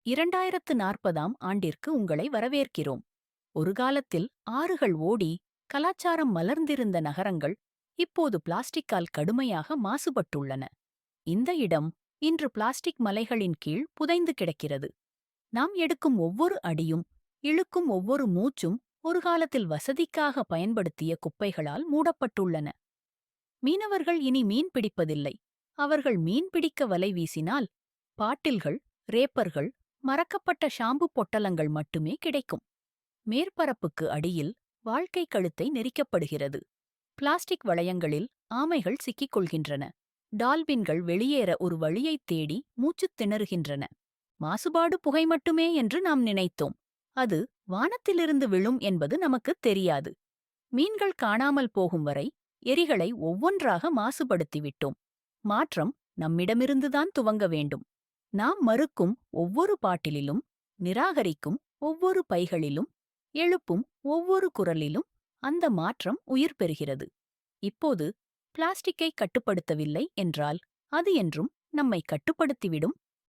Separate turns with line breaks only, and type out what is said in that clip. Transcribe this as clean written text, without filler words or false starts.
2040ஆம் ஆண்டிற்கு உங்களை வரவேற்கிறோம். ஒரு காலத்தில் ஆறுகள் ஓடி கலாச்சாரம் மலர்ந்திருந்த நகரங்கள் இப்போது பிளாஸ்டிக்கால் கடுமையாக மாசுபட்டுள்ளன. இந்த இடம் இன்று பிளாஸ்டிக் மலைகளின் கீழ் புதைந்து கிடக்கிறது. நாம் எடுக்கும் ஒவ்வொரு அடியும், இழுக்கும் ஒவ்வொரு மூச்சும் ஒரு காலத்தில் வசதிக்காக பயன்படுத்திய குப்பைகளால் மூடப்பட்டுள்ளன. மீனவர்கள் இனி மீன் பிடிப்பதில்லை. அவர்கள் மீன் பிடிக்க வலை வீசினால் பாட்டில்கள், ரேப்பர்கள், மறக்கப்பட்ட ஷாம்பு பொட்டலங்கள் மட்டுமே கிடைக்கும். மேற்பரப்புக்கு அடியில் வாழ்க்கை கழுத்தை நெரிக்கப்படுகிறது. பிளாஸ்டிக் வளையங்களில் ஆமைகள் சிக்கிக் கொள்கின்றன. டால்பின்கள் வெளியேற ஒரு வழியைத் தேடி மூச்சுத் திணறுகின்றன. மாசுபாடு புகை மட்டுமே என்று நாம் நினைத்தோம். அது வானத்திலிருந்து விழும் என்பது நமக்குத் தெரியாது. மீன்கள் காணாமல் போகும் வரை எரிகளை ஒவ்வொன்றாக மாசுபடுத்திவிட்டோம். மாற்றம் நம்மிடமிருந்துதான் துவங்க வேண்டும். நாம் மறுக்கும் ஒவ்வொரு பாட்டிலிலும், நிராகரிக்கும் ஒவ்வொரு பைகளிலும், எழுப்பும் ஒவ்வொரு குரலிலும் அந்த மாற்றம் உயிர் பெறுகிறது. இப்போது பிளாஸ்டிக்கை கட்டுப்படுத்தவில்லை என்றால் அது என்றும் நம்மை கட்டுப்படுத்திவிடும்.